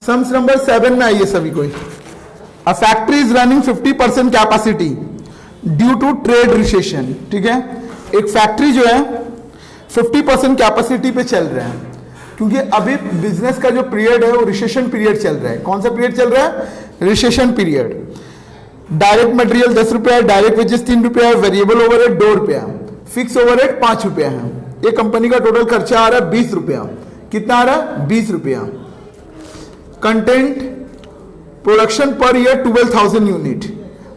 Sums number 7 में आइए सभी कोई। A factory is running 50% capacity due to trade recession. ठीक है, एक फैक्ट्री जो है 50% कैपेसिटी पे चल रहा है, क्योंकि अभी बिजनेस का जो पीरियड है वो रिसेशन पीरियड चल रहा है। कौन सा पीरियड चल रहा है? Recession period. डायरेक्ट मटेरियल 10 रुपया, डायरेक्ट वेजेस 3 रुपया, वेरिएबल ओवरहेड 2 रुपया, फिक्स ओवरहेड 5 रुपया है। ये कंपनी का टोटल खर्चा आ रहा है 20 रुपया। कितना आ रहा है? 20 रुपया। Content production per year 12,000 unit.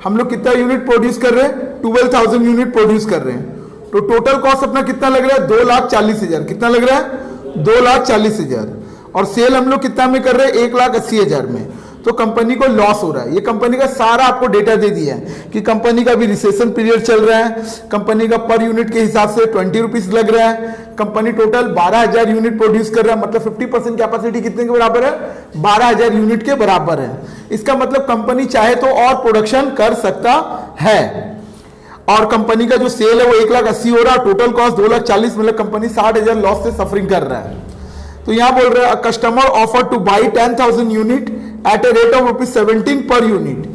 हम लोग कितना यूनिट प्रोड्यूस कर रहे हैं? 12,000 यूनिट प्रोड्यूस कर रहे हैं। तो टोटल कॉस्ट अपना कितना लग रहा है? 2,40,000। कितना लग रहा है? 2,40,000। और सेल हम लोग कितना में कर रहे हैं? 1,80,000 में। तो कंपनी को लॉस हो रहा है। ये कंपनी का सारा आपको डेटा दे दिया है कि कंपनी का भी रिसेशन पीरियड चल रहा है, कंपनी का पर यूनिट के हिसाब से 20 रुपीज लग रहा है, कंपनी टोटल 12,000 यूनिट प्रोड्यूस कर रहा है, मतलब 50% कैपेसिटी कितने के बराबर है? 12,000 यूनिट के बराबर है। इसका मतलब कंपनी चाहे तो और प्रोडक्शन कर सकता है। और कंपनी का जो सेल है वो 1,80,000 हो रहा है, टोटल कॉस्ट 2,40,000, मतलब कंपनी 60,000 लॉस से सफरिंग कर रहा है। तो यहां बोल रहे हैं customer offer to buy 10,000 unit at a rate of ₹17 per unit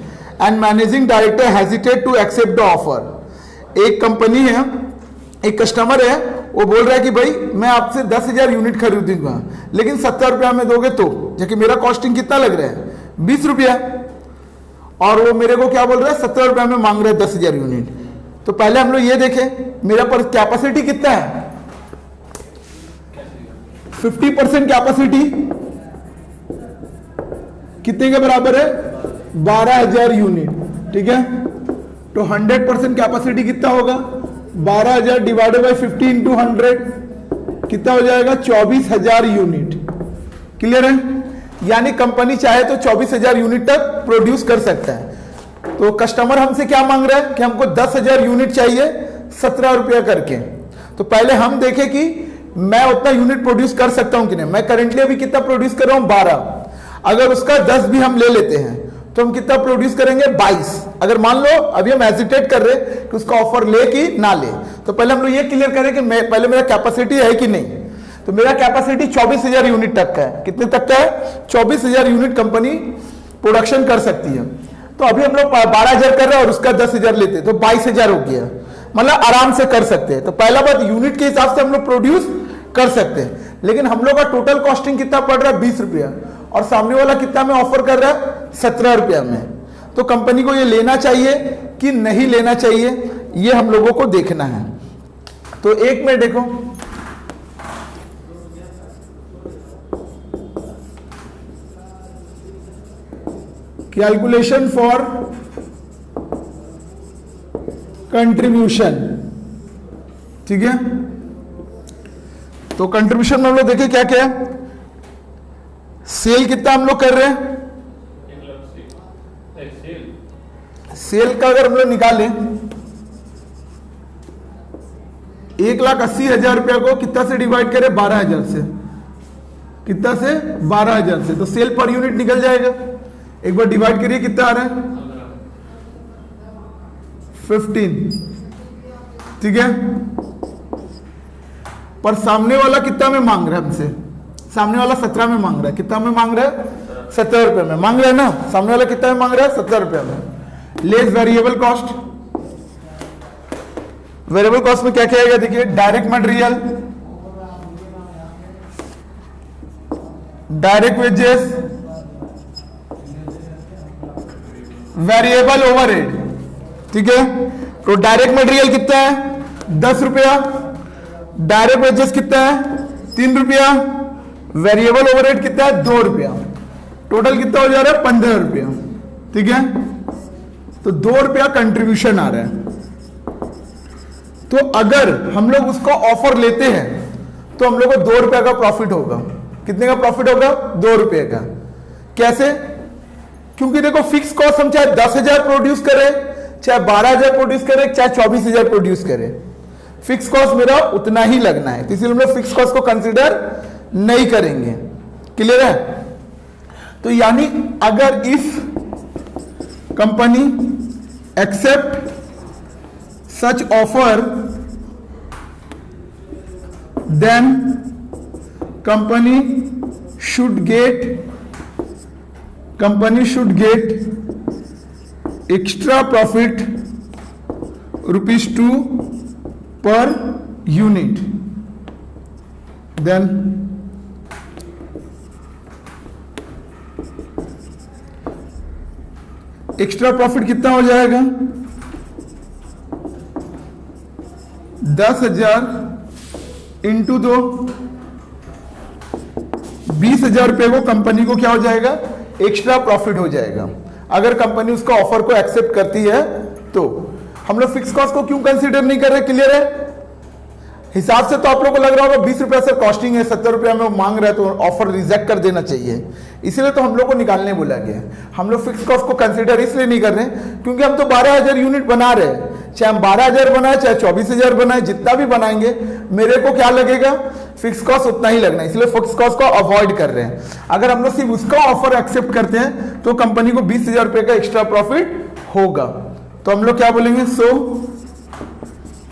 and managing director hesitate to accept the offer. एक कंपनी है, एक कस्टमर है, वो बोल रहा है कि भाई मैं आपसे 10,000 यूनिट खरीदूंगा, लेकिन 70 रुपया में दोगे तो, जबकि मेरा कॉस्टिंग कितना लग रहा है? 20 रुपया, और वो मेरे को क्या बोल रहा है? 70 रुपया में मांग रहा है 10,000 यूनिट। तो पहले हम लोग ये देखें मेरा पर कैपेसिटी कितना है? 50% कैपेसिटी कितने के बराबर है? 12,000 यूनिट। ठीक है, तो 100% कैपेसिटी कितना होगा? 12,000 डिवाइडेड बाई 50 इंटू 100 कितना हो जाएगा? 24,000 यूनिट। क्लियर है? यानी कंपनी चाहे तो 24,000 यूनिट तक प्रोड्यूस कर सकता है। तो कस्टमर हमसे क्या मांग रहा है कि हमको 10,000 यूनिट चाहिए 17 रुपया करके। तो पहले हम देखें कि मैं उतना यूनिट प्रोड्यूस कर सकता हूं कि नहीं। मैं करेंटली अभी कितना प्रोड्यूस कर रहा हूं? 12। अगर उसका 10 भी हम ले लेते हैं तो हम कितना प्रोड्यूस करेंगे? 22। अगर मान लो अभी हम हेजिटेट कर रहे हैं कि उसका ऑफर ले कि ना ले, तो पहले हम लोग ये क्लियर करें कि पहले मेरा कैपेसिटी है कि नहीं। तो मेरा कैपेसिटी 24,000 यूनिट तक का है। कितने तक का है? 24,000 यूनिट कंपनी प्रोडक्शन कर सकती है। तो अभी हम लोग 12,000 कर रहे हैं और उसका 10,000 लेते हैं तो 22,000 हो गया, मतलब आराम से कर सकते हैं। तो पहला बात, यूनिट के हिसाब से हम लोग प्रोड्यूस कर सकते हैं, लेकिन हम लोग का टोटल कॉस्टिंग कितना पड़ रहा है? 20 रुपया, और सामने वाला कितना में ऑफर कर रहा है? 17 रुपया में। तो कंपनी को ये लेना चाहिए कि नहीं लेना चाहिए, ये हम लोगों को देखना है। तो एक में देखो, कैलकुलेशन फॉर कंट्रीब्यूशन। ठीक है, तो कंट्रीब्यूशन में हम लोग देखें क्या क्या है। सेल कितना हम लोग कर रहे हैं? सेल का अगर हम लोग निकालें 1,80,000 रुपया को कितना से डिवाइड करें? 12,000 से। कितना से? 12,000 से। तो सेल पर यूनिट निकल जाएगा। एक बार डिवाइड करिए, कितना आ रहा है? 15। ठीक है, पर सामने वाला कितना में मांग रहा है हमसे? सामने वाला 17 में मांग रहा है। कितना में मांग रहा है? 70 रुपए में मांग रहा है ना। सामने वाला कितना में मांग रहा है? 70 रुपए में। Less variable cost. Variable cost में क्या क्या आएगा? देखिए, direct material, direct wages, variable overhead. ठीक है, तो डायरेक्ट मटेरियल कितना है? 10 रुपया। डायरेक्ट वेजेस कितना है? 3 रुपया। वेरिएबल ओवरहेड कितना है? 2 रुपया। टोटल कितना हो जा रहा है? 15 रुपया। ठीक है, तो 2 रुपया कंट्रीब्यूशन आ रहा है। तो अगर हम लोग उसको ऑफर लेते हैं तो हम लोग को 2 रुपया का प्रॉफिट होगा। कितने का प्रॉफिट होगा? 2 रुपये का। कैसे? क्योंकि देखो, फिक्स कॉस्ट हम चाहे 10,000 प्रोड्यूस करें, चाहे 12,000 प्रोड्यूस करें, चाहे 24,000 प्रोड्यूस करें, फिक्स कॉस्ट मेरा उतना ही लगना है। इसलिए हम लोग फिक्स कॉस्ट को कंसीडर नहीं करेंगे। क्लियर है? तो यानी अगर if company accept such offer then company should get company should get extra profit ₹2 per unit. Then extra profit कितना हो जाएगा? 10,000 इंटू 2, 20,000 रुपए को कंपनी को क्या हो जाएगा? एक्स्ट्रा प्रॉफिट हो जाएगा। अगर कंपनी उसका ऑफर को एक्सेप्ट करती है तो हम लोग फिक्स कॉस्ट को क्यों कंसीडर नहीं कर रहे? क्लियर है? हिसाब से तो आप लोगों को लग रहा होगा 20 रुपए से कॉस्टिंग है, 70 रुपया में मांग रहा है तो ऑफर रिजेक्ट कर देना चाहिए, इसलिए तो हम लोग को निकालने बोला गया। हम लोग फिक्स कॉस्ट को कंसीडर इसलिए नहीं कर रहे क्योंकि हम तो 12,000 यूनिट बना रहे हैं, चाहे हम 12,000 बनाए चाहे 24,000 बनाए, जितना भी बनाएंगे मेरे को क्या लगेगा? फिक्स कॉस्ट उतना ही लगना है, इसलिए फिक्स कॉस्ट को अवॉइड कर रहे हैं। अगर हम लोग सिर्फ उसका ऑफर एक्सेप्ट करते हैं तो कंपनी को 20,000 रुपए का एक्स्ट्रा प्रॉफिट होगा। तो हम लोग क्या बोलेंगे? So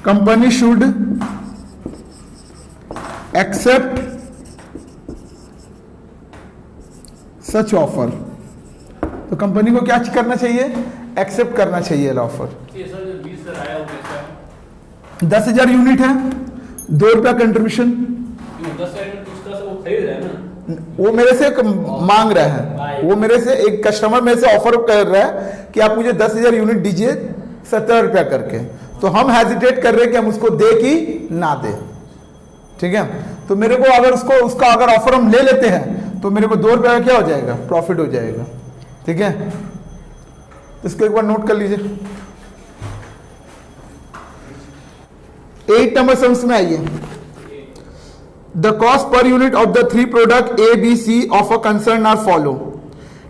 company should accept such offer. तो कंपनी को क्या करना चाहिए? एक्सेप्ट करना चाहिए ऑफर। 10,000 यूनिट है, ₹2 कंट्रीब्यूशन। वो मेरे से मांग रहा है, वो मेरे से एक कस्टमर मेरे से ऑफर कर रहा है कि आप मुझे 10,000 यूनिट दीजिए 70 रुपया करके, तो हम हेजिटेट कर रहे हैं कि हम उसको दे कि ना दे। ठीक है, तो मेरे को अगर उसका अगर ऑफर हम ले लेते हैं तो मेरे को ₹2 का क्या हो जाएगा? प्रॉफिट हो जाएगा। ठीक है, इसको एक बार नोट कर लीजिए। 8 नंबर सम्स में आइए। The cost per unit of the 3 product A B C of a concern are follow.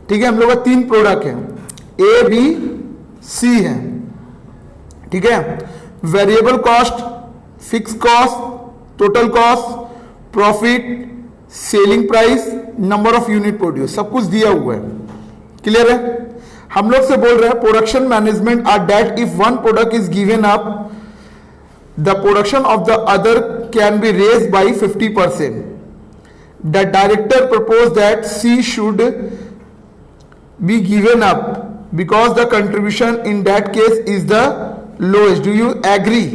ठीक है, हम लोग का 3 प्रोडक्ट है, ए बी सी है। ठीक है, variable cost, fix cost, total cost, profit, selling price, number of unit produce, सब कुछ दिया हुआ है। क्लियर है? हम लोग से बोल रहे हैं production management are that if one product is given up the production of the other can be raise by 50%. The director propose that C should be given up because the contribution in that case is the lowest. Do you agree?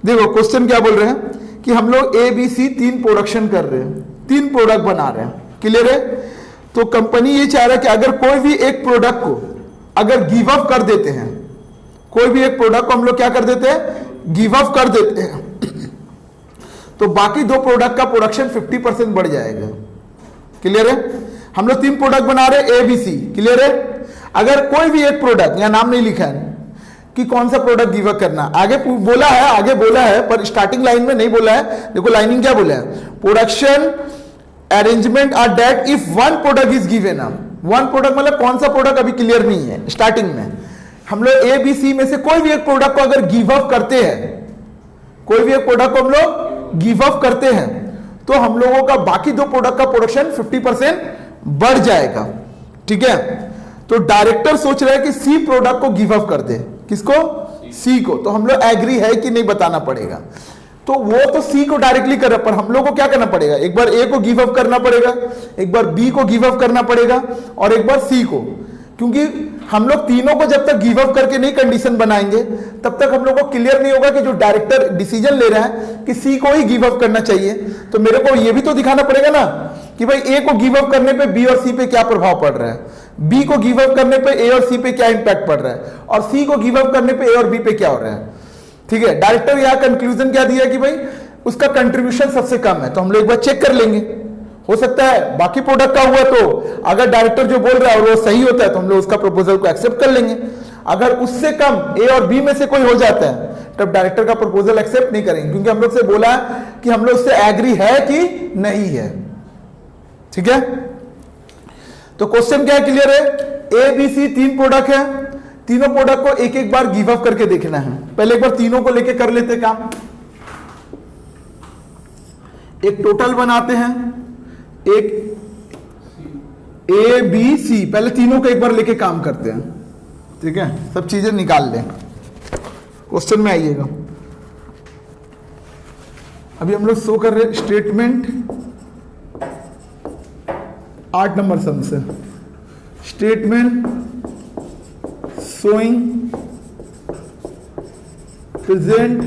देखो question क्या बोल रहे हैं कि हम लोग ए B सी 3 production कर रहे हैं, 3 प्रोडक्ट बना रहे हैं। क्लियर है? तो कंपनी ये चाह रहा है कि अगर कोई भी एक प्रोडक्ट को अगर गिव अप कर देते हैं, कोई भी एक प्रोडक्ट को हम लोग क्या कर देते हैं? गिव अप कर देते हैं, तो बाकी 2 प्रोडक्ट का प्रोडक्शन 50% बढ़ जाएगा। क्लियर है? हम लोग 3 प्रोडक्ट बना रहे हैं ए बी सी। क्लियर है? अगर कोई भी एक प्रोडक्ट, यहां नाम नहीं लिखा है कि कौन सा प्रोडक्ट गिव अप करना, आगे बोला है पर स्टार्टिंग लाइन में नहीं बोला है। देखो लाइनिंग क्या बोला है? Production arrangement are that if one product is given up. One product मतलब कौन सा प्रोडक्ट अभी क्लियर नहीं है स्टार्टिंग में। हम लोग ए बी सी में से कोई भी एक प्रोडक्ट को अगर गिव अप करते हैं, कोई भी एक प्रोडक्ट को हम लोग गिव अप करते हैं, तो हम लोगों का बाकी 2 प्रोडक्ट का प्रोडक्शन 50% बढ़ जाएगा। ठीक है, तो डायरेक्टर सोच रहा है कि सी प्रोडक्ट को गिव अप कर दे। किसको? सी को। तो हम लोग एग्री है कि नहीं बताना पड़ेगा। तो वो तो सी को डायरेक्टली कर रहा है, पर हम लोग को क्या करना पड़ेगा? एक बार ए को गिव अप करना पड़ेगा, एक बार बी को गिव अप करना पड़ेगा और एक बार सी को, क्योंकि हम लोग तीनों को जब तक गिव अप करके नहीं कंडीशन बनाएंगे तब तक हम लोग को क्लियर नहीं होगा कि जो डायरेक्टर डिसीजन ले रहा है कि सी को ही गिव अप करना चाहिए। तो मेरे को ये भी तो दिखाना पड़ेगा ना कि भाई ए को गिव अप करने पे बी और सी पे क्या प्रभाव पड़ रहा है, बी को गिव अप करने पे ए और सी पे क्या इंपैक्ट पड़ रहा है, और सी को गिव अप करने पे ए और बी पे क्या हो रहा है। ठीक है, डायरेक्टर यहां कंक्लूजन क्या दिया कि भाई उसका कंट्रीब्यूशन सबसे कम है। तो हम लोग एक बार चेक कर लेंगे, हो सकता है बाकी प्रोडक्ट का हुआ तो अगर डायरेक्टर जो बोल रहा है और वो सही होता है तो हम लोग उसका प्रपोजल को एक्सेप्ट कर लेंगे। अगर उससे कम ए और बी में से कोई हो जाता है तब डायरेक्टर का प्रपोजल एक्सेप्ट नहीं करेंगे, क्योंकि हम लोग से बोला है कि हम लोग उससे एग्री है कि नहीं है। ठीक है, तो क्वेश्चन क्या है? क्लियर है? ए बी सी 3 प्रोडक्ट है, तीनों प्रोडक्ट को एक एक बार गिव अप करके देखना है। पहले एक बार तीनों को लेके कर लेते काम। एक टोटल बनाते हैं, एक ए बी सी, पहले तीनों को एक बार लेके काम करते हैं। ठीक है, सब चीजें निकाल लें, क्वेश्चन में आइएगा। अभी हम लोग शो कर रहे स्टेटमेंट 8 नंबर सम से, स्टेटमेंट शोइंग प्रेजेंट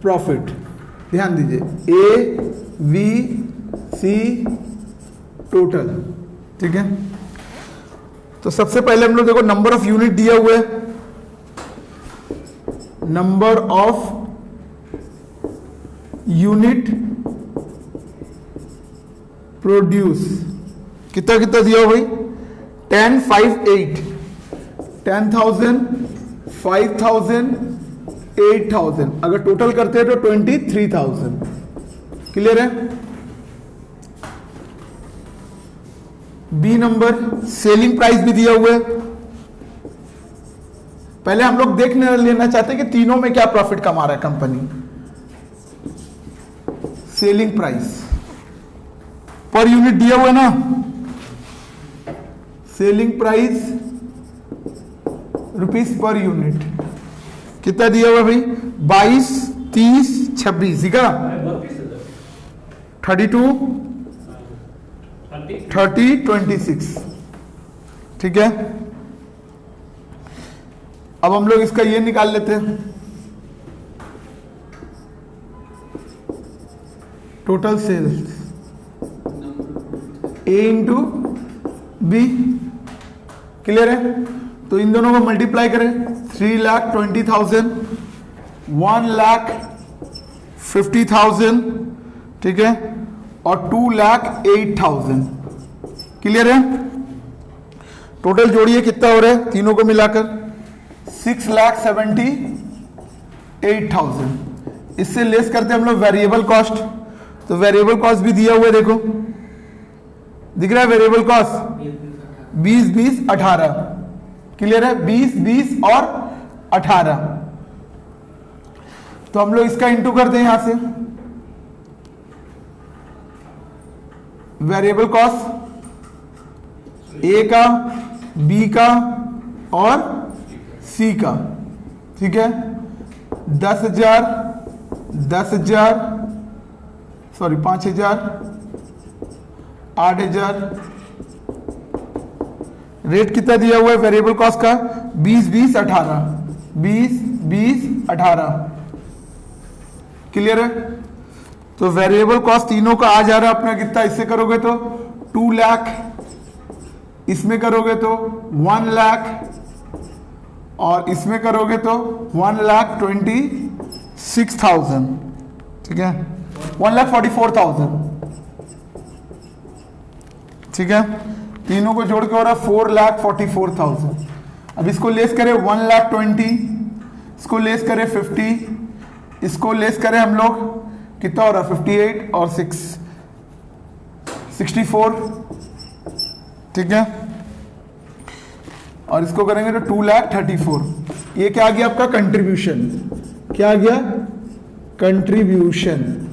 प्रॉफिट, ध्यान दीजिए ए बी सी टोटल, ठीक है। तो सबसे पहले हम लोग देखो नंबर ऑफ यूनिट दिया हुआ है, नंबर ऑफ यूनिट प्रोड्यूस कितना कितना दिया भाई, 10, 5, 8, 10,000, 5,000, 8,000, अगर टोटल करते हैं तो 23,000, क्लियर है। बी नंबर सेलिंग प्राइस भी दिया हुआ है। पहले हम लोग देखने लेना चाहते हैं कि तीनों में क्या प्रॉफिट कमा रहा है company. Selling price per unit दिया हुआ है ना, selling price rupees per unit कितना दिया हुआ है भाई, 22, 30, 26, ठीक है, 32, 30, 26, ठीक है। अब हम लोग इसका ये निकाल लेते हैं, टोटल सेल्स ए इंटू बी, क्लियर है। तो इन दोनों को मल्टीप्लाई करें, 3,20,000, 1,50,000, ठीक है, और 2,08,000, क्लियर है। टोटल जोड़िए कितना हो रहा है तीनों को मिलाकर, 6,78,000। इससे लेस करते हैं हम लोग वेरिएबल कॉस्ट, तो वेरिएबल कॉस्ट भी दिया हुआ है, देखो दिख रहा है वेरिएबल कॉस्ट 20, 20, 18, क्लियर है, 20, 20 और 18। तो हम लोग इसका इंटू करते हैं यहां से, वेरिएबल कॉस्ट ए का, बी का और सी का, ठीक है, 10,000, 10,000, सॉरी 5,000, 8,000। रेट कितना दिया हुआ है वेरिएबल कॉस्ट का, 20, 20, 18, 20, 20, 18, क्लियर है। तो वेरिएबल कॉस्ट तीनों का आ जा रहा है अपना कितना, इससे करोगे तो 2 लाख, इसमें करोगे तो 1 लाख, और इसमें करोगे तो 1,26,000, ठीक है, 1,44,000, ठीक है। तीनों को जोड़ के हो रहा है 4,44,000। अब इसको लेस करें 1,20,000, इसको लेस करें 50, इसको लेस करें हम लोग कितना हो रहा है 58 और 6, 64, ठीक है, और इसको करेंगे तो 2,34,000। ये क्या आ गया आपका कंट्रीब्यूशन, क्या आ गया कंट्रीब्यूशन,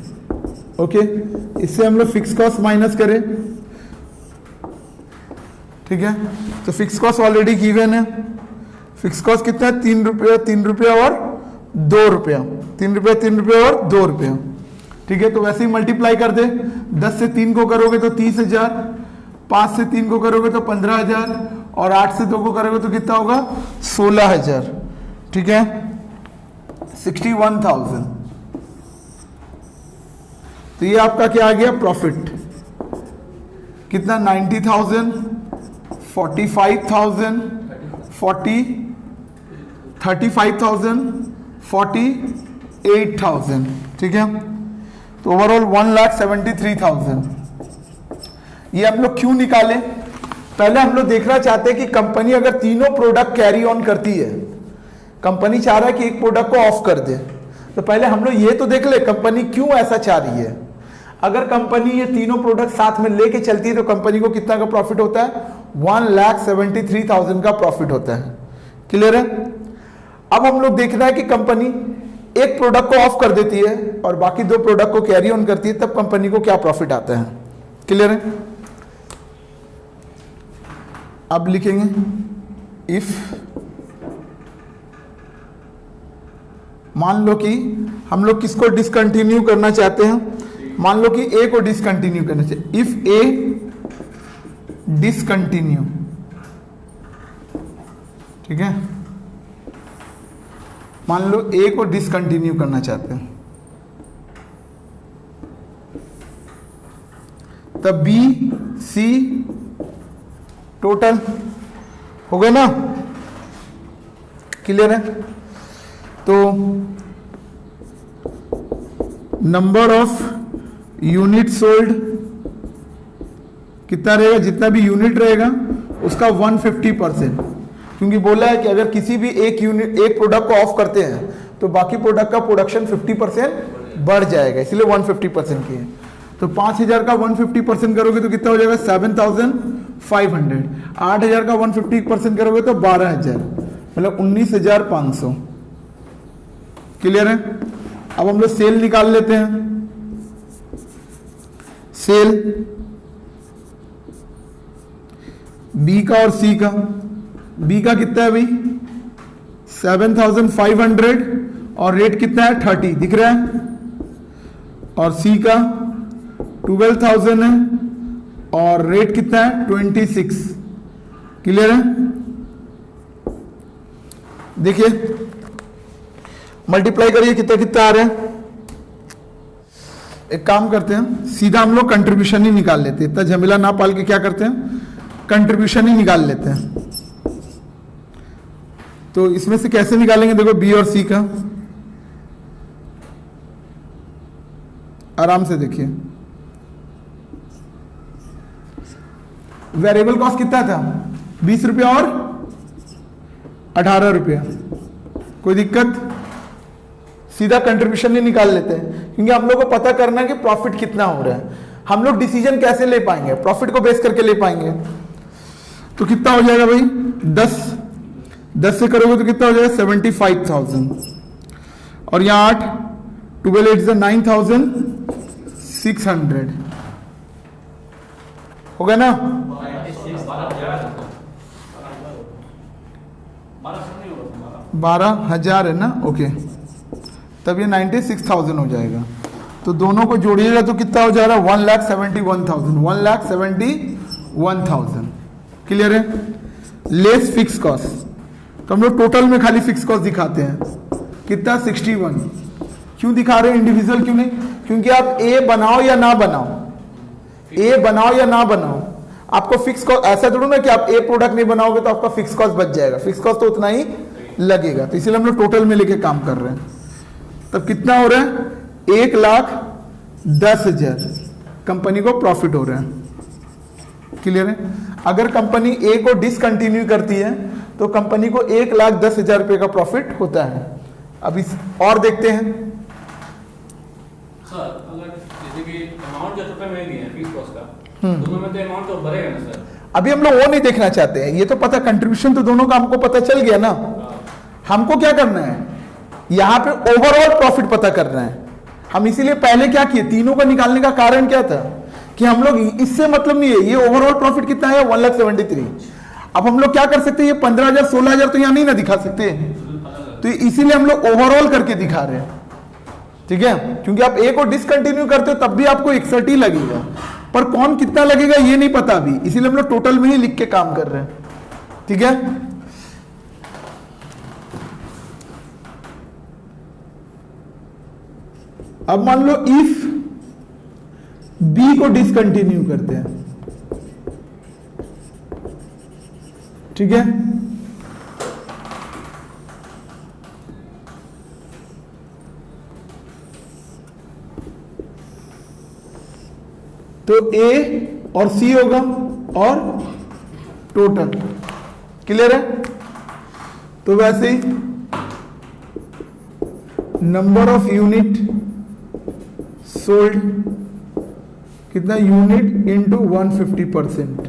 ओके। इससे हम लोग फिक्स कॉस्ट माइनस करें, ठीक है। तो फिक्स कॉस्ट ऑलरेडी गिवन है, फिक्स कॉस्ट कितना है, 3 रुपया, 3 रुपया और 2 रुपया, 3 रुपया, 3 रुपया और 2 रुपया, ठीक है। तो वैसे ही मल्टीप्लाई कर दे, 10 से 3 को करोगे तो 30,000, 5 से 3 को करोगे तो 15,000, और 8 से 2 को करोगे तो कितना होगा 16,000, ठीक है, 61,000। तो ये आपका क्या आ गया प्रॉफिट, कितना 90,000, 45,000, 35,000, 48,000, ठीक है। तो ओवरऑल 1,73,000। ये हम लोग क्यों निकाले, पहले हम लोग देखना चाहते हैं कि कंपनी अगर तीनों प्रोडक्ट कैरी ऑन करती है, कंपनी चाह रहा है कि एक प्रोडक्ट को ऑफ कर दे, तो पहले हम लोग ये तो देख ले कंपनी क्यों ऐसा चाह रही है। अगर कंपनी ये तीनों प्रोडक्ट साथ में लेके चलती है तो कंपनी को कितना का प्रॉफिट होता है, 1,73,000 का प्रॉफिट होता है, क्लियर है। अब हम लोग देखना है कि कंपनी एक प्रोडक्ट को ऑफ कर देती है और बाकी 2 प्रोडक्ट को कैरी ऑन करती है, तब कंपनी को क्या प्रॉफिट आता है, क्लियर है। अब लिखेंगे इफ, मान लो कि हम लोग किसको डिसकंटिन्यू करना चाहते हैं, मान लो कि ए को डिसकंटिन्यू करना चाहिए, इफ ए डिसकंटिन्यू, ठीक है, मान लो ए को डिसकंटिन्यू करना चाहते हैं, तब बी सी टोटल हो गए ना, क्लियर है। तो नंबर ऑफ यूनिट सोल्ड कितना रहेगा, जितना भी यूनिट रहेगा उसका 150%, क्योंकि बोला है कि अगर किसी भी एक यूनिट एक प्रोडक्ट को ऑफ करते हैं तो बाकी प्रोडक्ट का प्रोडक्शन 50% बढ़ जाएगा, इसलिए 150% की है। तो 5000 का 150% करोगे तो कितना हो जाएगा 7500, 8000 का 150% करोगे तो 12000, मतलब 19500, क्लियर है। अब हम लोग सेल निकाल लेते हैं, सेल बी का और सी का, बी का कितना है भाई 7500 और रेट कितना है 30 दिख रहा है, और सी का 12000 है और रेट कितना है 26, क्लियर है। देखिए मल्टीप्लाई करिए कितना कितना आ रहे हैं। एक काम करते हैं, सीधा हम लोग कंट्रीब्यूशन ही निकाल लेते हैं, इतना झमेला ना पाल के क्या करते हैं कंट्रीब्यूशन ही निकाल लेते हैं। तो इसमें से कैसे निकालेंगे, देखो बी और सी का, आराम से देखिए। वेरिएबल कॉस्ट कितना था 20 रुपया और 18 रुपया, कोई दिक्कत, सीधा कंट्रीब्यूशन ही निकाल लेते हैं, क्योंकि हम लोग को पता करना है कि प्रॉफिट कितना हो रहा है। हम लोग डिसीजन कैसे ले पाएंगे, प्रॉफिट को बेस करके ले पाएंगे। तो कितना हो जाएगा भाई 10 से करोगे तो कितना हो जाएगा 75,000, और यहाँ 8 12 8 9600 हो गया ना। 12,000 है ना, ओके, तब ये 96,000 हो जाएगा। तो दोनों को जोड़िएगा तो कितना हो जाएगा 1,71,000, क्लियर है। लेस फिक्स कॉस्ट, तो हम लोग टोटल में खाली फिक्स कॉस्ट दिखाते हैं, कितना 61, क्यों दिखा रहे हैं इंडिविजुअल क्यों नहीं, क्योंकि आप ए बनाओ या ना बनाओ, ए बनाओ या ना बनाओ, आपको फिक्स कॉस्ट, ऐसा थोड़ा ना कि आप ए प्रोडक्ट नहीं बनाओगे तो आपका फिक्स कॉस्ट बच जाएगा, फिक्स कॉस्ट तो उतना ही लगेगा। तो इसलिए हम लोग टोटल में लेके काम कर रहे हैं। तब कितना हो रहा है 1,10,000 कंपनी को प्रॉफिट हो रहा है, क्लियर है। अगर कंपनी ए को डिसकंटिन्यू करती है तो कंपनी को 1,10,000 रुपए का प्रॉफिट होता है। अब इस और देखते हैं सर, अगर जैसे कि अमाउंट जो रुपए में दिए हैं फिक्स कॉस्ट का, दोनों में तो अमाउंट तो भरेगा ना सर। अभी हम लोग वो नहीं देखना चाहते हैं, ये तो पता कंट्रीब्यूशन तो दोनों का हमको पता चल गया ना। हमको क्या करना है, यहां पे ओवरऑल प्रॉफिट पता करना है। हम इसीलिए पहले क्या किए, तीनों का निकालने का कारण क्या था कि हम लोग इससे मतलब नहीं है, ये ओवरऑल प्रॉफिट कितना है 1,73,000। अब हम लोग क्या कर सकते हैं, ये 15,000 16,000 तो यहां नहीं ना दिखा सकते, तो इसीलिए हम लोग ओवरऑल करके दिखा रहे हैं, ठीक है। क्योंकि आप ए को डिसकंटिन्यू करते हो तब भी आपको 61 ही लगेगा, पर कौन कितना लगेगा ये नहीं पता अभी, इसीलिए हम लोग टोटल में ही लिख के काम कर रहे हैं, ठीक है। अब मान लो इफ बी को डिसकंटिन्यू करते हैं, ठीक है, तो ए और सी होगा और टोटल, क्लियर है। तो वैसे ही नंबर ऑफ यूनिट सोल्ड कितना, यूनिट इंटू 150%,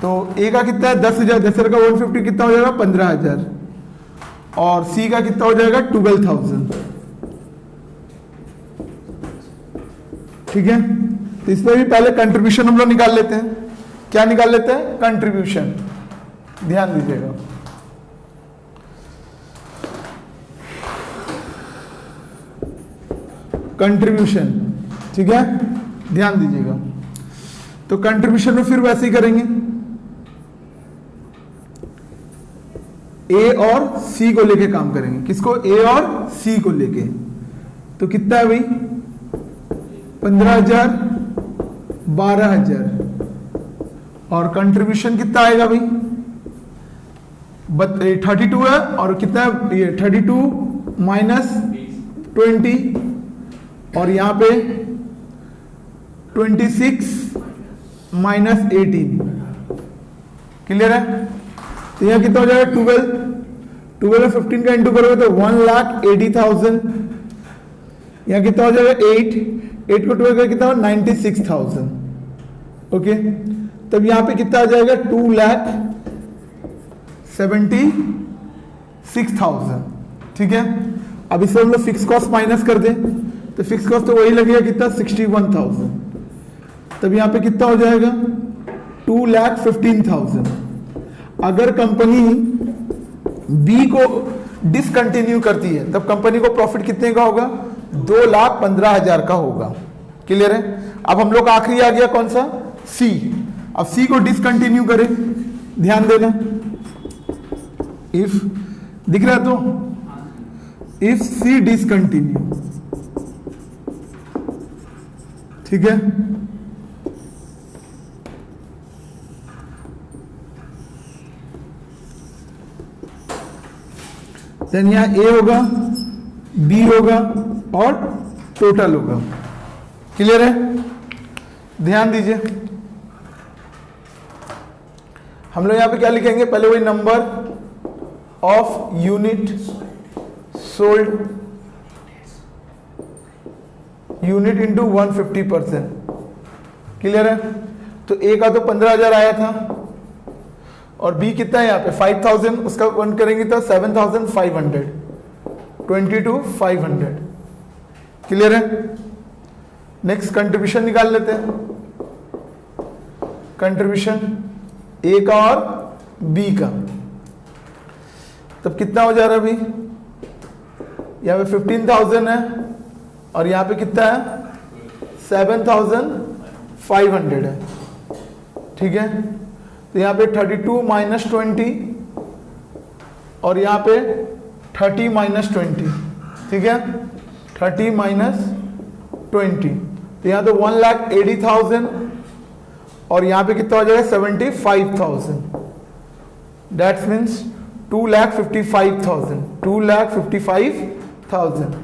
तो ए का कितना है 10,000, 10,000 का 150 कितना हो जाएगा 15,000, और सी का कितना हो जाएगा 12,000, ठीक है। तो इसमें भी पहले कंट्रीब्यूशन हम लोग निकाल लेते हैं। क्या निकाल लेते हैं, कंट्रीब्यूशन, ध्यान दीजिएगा। कंट्रीब्यूशन ठीक है, ध्यान दीजिएगा। तो कंट्रीब्यूशन में फिर वैसे ही करेंगे, ए और सी को लेके काम करेंगे। किसको? ए और सी को लेके। तो कितना है भाई? 15,000, 12,000। और कंट्रीब्यूशन कितना आएगा भाई? 32 है, और कितना है ये? 32 माइनस 20, और यहां पे 26 माइनस 18। क्लियर है? तो यहां कितना हो जाएगा? 12 में 15 का इंटू करोगे तो 1,80,000। यहां कितना हो जाएगा? 8 को 12 का कितना हो? 96,000। ओके, तब यहां पे कितना आ जाएगा? 2,76,000। ठीक है, अब इसमें हम लोग फिक्स कॉस्ट माइनस कर दें तो फिक्स कॉस्ट तो वही लगेगा कितना? 61,000। तब यहां पे कितना हो जाएगा? 2,15,000। अगर कंपनी बी को डिसकंटिन्यू करती है तब कंपनी को प्रॉफिट कितने का होगा? 2,15,000 का होगा। क्लियर है? अब हम लोग आखिरी आ गया कौन सा? सी। अब सी को डिसकंटिन्यू करें, ध्यान देना। इफ दिख रहा है तो इफ सी डिसकंटिन्यू, ठीक है, देन यहां ए होगा, बी होगा और टोटल होगा। क्लियर है? ध्यान दीजिए, हम लोग यहां पे क्या लिखेंगे? पहले वही number of unit sold, unit into 150%। Clear है? तो ए का तो 15,000 आया था, और बी कितना है यहाँ पे? 5,000, उसका वन करेंगे तो 7,500, 22,500। क्लियर है? नेक्स्ट कंट्रीब्यूशन निकाल लेते हैं। कंट्रीब्यूशन ए का और बी का, तब कितना हो जा रहा है अभी? यहाँ पे 15,000 है, और यहाँ पे कितना है? 7,500 है। ठीक है, तो यहाँ पे 32 माइनस 20, और यहाँ पे 30 माइनस 20। ठीक है, 30 माइनस 20, तो यहाँ तो 1,80,000, और यहाँ पे कितना हो जाएगा? 75,000। That's means 2,55,000, 2,55,000।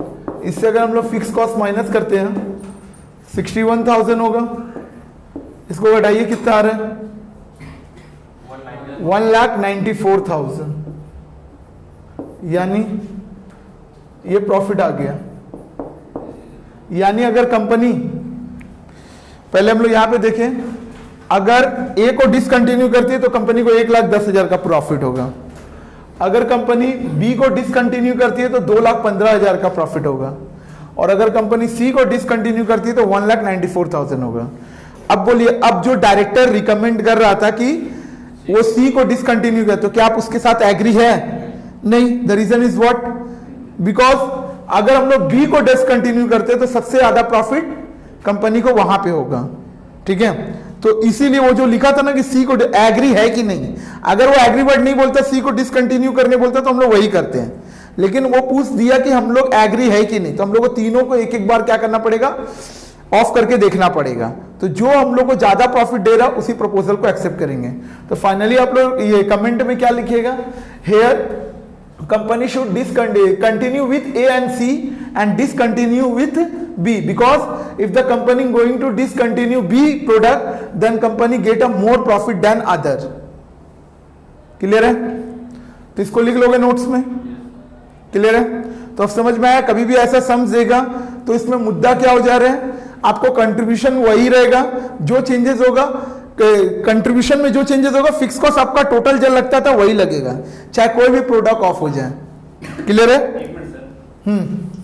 इससे अगर हम लोग फिक्स कॉस्ट माइनस करते हैं 61,000 होगा। इसको घटाइए, कितना आ रहा है? 1,94,000, यानी ये प्रॉफिट आ गया। यानी अगर कंपनी, पहले हम लोग यहां पे देखें, अगर ए को डिसकंटिन्यू करती है तो कंपनी को 1,10,000 का प्रॉफिट होगा। अगर कंपनी बी को डिसकंटिन्यू करती है तो 2,15,000 का प्रॉफिट होगा, और अगर कंपनी सी को डिसकंटिन्यू करती है तो 1,94,000 होगा। अब बोलिए, अब जो डायरेक्टर रिकमेंड कर रहा था कि वो सी को डिसकंटिन्यू करे, तो क्या आप उसके साथ एग्री है? नहीं। The reason is what? Because अगर हम लोग बी को डिसकंटिन्यू करते हैं तो सबसे ज्यादा प्रॉफिट कंपनी को वहां पे होगा। ठीक है, तो इसीलिए वो जो लिखा था ना कि सी को एग्री है कि नहीं, अगर वो एग्री वर्ड नहीं बोलता, सी को डिसकंटिन्यू करने बोलता, तो हम लोग वही करते हैं। लेकिन वो पूछ दिया कि हम लोग एग्री है कि नहीं, तो हम लोग को तीनों को एक एक बार क्या करना पड़ेगा? ऑफ करके देखना पड़ेगा। तो जो हम लोग को ज्यादा प्रॉफिट दे रहा उसी प्रपोजल को एक्सेप्ट करेंगे। तो फाइनली आप लोग ये कमेंट में क्या लिखिएगा? Here company should continue with A and C and discontinue with B, because if the company going to discontinue B product then company get a more profit than other. Clear है? तो इसको लिख लोगे notes में। Clear है? तो अब समझ में आया? कभी भी ऐसा सम्स देगा तो इसमें मुद्दा क्या हो जा रहा है? आपको कंट्रीब्यूशन वही रहेगा, जो चेंजेस होगा कंट्रीब्यूशन में, जो चेंजेस होगा फिक्स कॉस्ट आपका टोटल जो लगता था वही लगेगा, चाहे कोई भी प्रोडक्ट ऑफ हो जाए। क्लियर है? एक मिनट सर,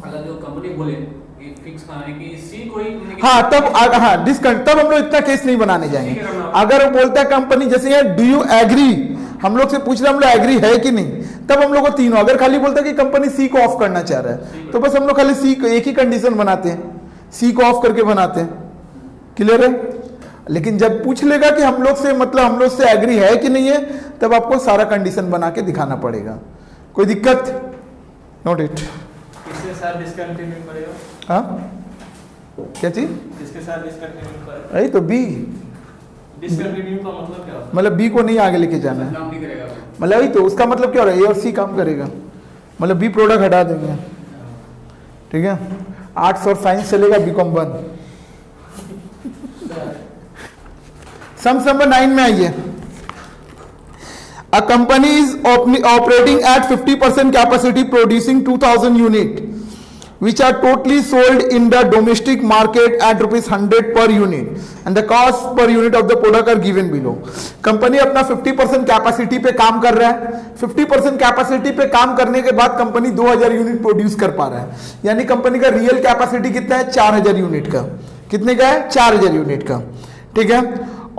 अगर जो कंपनी बोले कि फिक्स है कि सी कोई, हाँ तब तब हम लोग इतना केस नहीं बनाने जाएंगे। अगर वो बोलता है कंपनी, जैसे यार डू यू एग्री, हम लोग से पूछ रहे हम लोग एग्री है कि नहीं, तब हम लोग को तीनों। अगर खाली बोलता है कि कंपनी सी को ऑफ करना चाह रहा है तो बस हम लोग खाली सी को एक ही कंडीशन बनाते हैं, सी को ऑफ करके बनाते हैं, क्लियर है। लेकिन जब पूछ लेगा कि हम लोग से मतलब हम लोग से एग्री है कि नहीं है, तब आपको सारा कंडीशन बना के दिखाना पड़ेगा। कोई दिक्कत? Note it. इसके साथ डिसकंटिन्यू करेगा। हाँ क्या चीज? इसके साथ डिसकंटिन्यू करेगा। अरे तो बी, डिसकंटिन्यू का मतलब क्या होता है? मतलब बी को नहीं आगे लेके जाना है, काम नहीं करेगा। मतलब वही तो उसका मतलब क्या हो रहा है, ए और सी काम करेगा, मतलब बी प्रोडक्ट हटा देंगे, ठीक है। आर्ट्स और साइंस चलेगा, बीकॉम बंद। सम नंबर 9 में आइए। A company is operating at 50% capacity, producing 2000 unit, which are totally sold in the domestic market at ₹100 per unit, and the cost per unit of the product are given below. Company अपना 50% capacity पे काम कर रहा है। 50% capacity पे काम करने के बाद कंपनी 2000 यूनिट प्रोड्यूस कर पा रहा है, यानी कंपनी का रियल कैपेसिटी कितना है, 4000 यूनिट का। कितने का है? 4000 यूनिट का, ठीक है।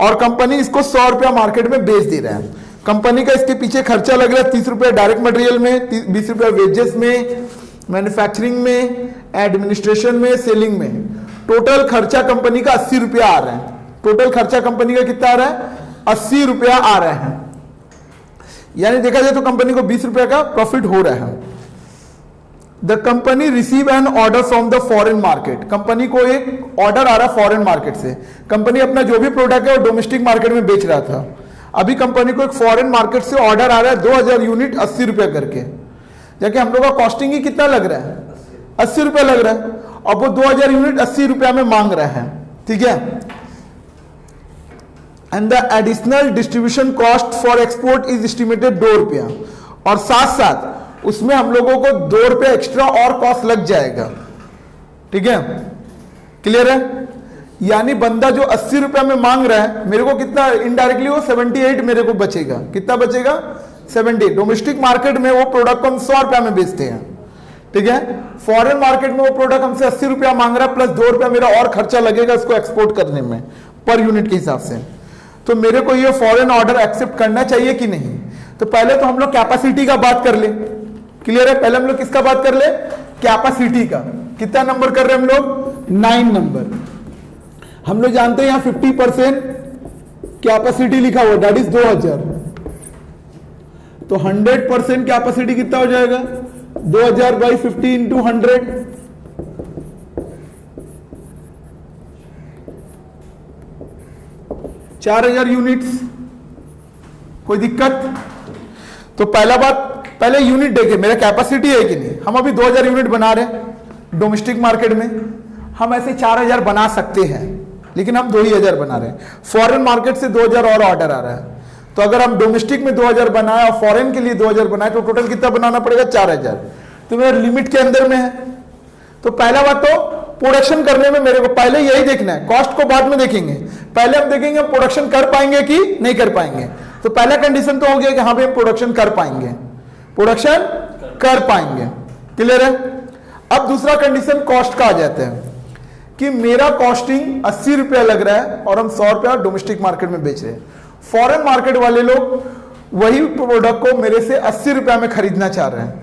और कंपनी इसको 100 रुपया मार्केट में बेच दे रहा है। कंपनी का इसके पीछे खर्चा लग रहा है 30 रुपया डायरेक्ट मटेरियल में, 20 रुपया वेजेस में, मैन्युफैक्चरिंग में, एडमिनिस्ट्रेशन में, सेलिंग में। टोटल खर्चा कंपनी का 80 रुपया आ रहा है। टोटल खर्चा कंपनी का कितना आ रहा है? 80 रुपया आ रहा है, यानी देखा जाए तो कंपनी को 20 रुपया का प्रॉफिट हो रहा है। The company receive an order from the foreign market. Company को एक ऑर्डर आ रहा है फॉरेन मार्केट से। कंपनी अपना जो भी प्रोडक्ट है वो डोमेस्टिक मार्केट में बेच रहा था, अभी कंपनी को एक फॉरेन मार्केट से ऑर्डर आ रहा है 2000 यूनिट 80 रुपया करके। जाके हम लोग का कॉस्टिंग ही कितना लग रहा है? 80 रुपया लग रहा है, और वो 2000 यूनिट 80 रुपया में मांग रहा है, ठीक है। And the additional distribution cost for export is estimated 2 रुपया, और साथ साथ उसमें हम लोगों को 2 रुपया एक्स्ट्रा और कॉस्ट लग जाएगा, ठीक है, क्लियर है। यानी बंदा जो 80 रुपया में मांग रहा है, मेरे को कितना इनडायरेक्टली वो 78 मेरे को बचेगा। कितना बचेगा? 70। डोमेस्टिक मार्केट में वो प्रोडक्ट को हम 100 रुपया में बेचते हैं, ठीक है। फॉरेन मार्केट में वो प्रोडक्ट हमसे 80 रुपया मांग रहा है, प्लस 2 रुपया मेरा और खर्चा लगेगा इसको एक्सपोर्ट करने में पर यूनिट के हिसाब से। तो मेरे को ये फॉरेन ऑर्डर एक्सेप्ट करना चाहिए कि नहीं? तो पहले तो हम लोग कैपेसिटी का बात कर ले, क्लियर है। पहले हम लोग किसका बात कर ले? कैपेसिटी का। कितना नंबर कर रहे हैं हम लोग? 9 नंबर। हम लोग जानते हैं यहां 50% कैपेसिटी लिखा हुआ, दैट इज 2000। तो 100% कैपेसिटी कितना हो जाएगा? 2000 बाई 50 इंटू 100, 4000 यूनिट्स। कोई दिक्कत? तो पहला बात, पहले यूनिट देखे मेरा कैपेसिटी है कि नहीं। हम अभी 2000 यूनिट बना रहे हैं डोमेस्टिक मार्केट में, हम ऐसे 4000 बना सकते हैं, लेकिन हम 2000 बना रहे हैं। फॉरेन मार्केट से 2000 और ऑर्डर आ रहा है, तो अगर हम डोमेस्टिक में 2000 बनाए और फॉरेन के लिए 2000 बनाए तो टोटल कितना बनाना पड़ेगा? 4000। तो मेरा लिमिट के अंदर में है। तो पहला बात तो प्रोडक्शन करने में मेरे को पहले यही देखना है, कॉस्ट को बाद में देखेंगे। पहले हम देखेंगे प्रोडक्शन कर पाएंगे कि नहीं कर पाएंगे। तो पहला कंडीशन तो हो गया कि हाँ भाई हम प्रोडक्शन कर पाएंगे, प्रोडक्शन कर पाएंगे, क्लियर है। अब दूसरा कंडीशन कॉस्ट का आ जाता है कि मेरा कॉस्टिंग 80 रुपया लग रहा है और हम 100 रुपया डोमेस्टिक मार्केट में बेच रहे हैं। फॉरेन मार्केट वाले लोग वही प्रोडक्ट को मेरे से 80 रुपया में खरीदना चाह रहे हैं,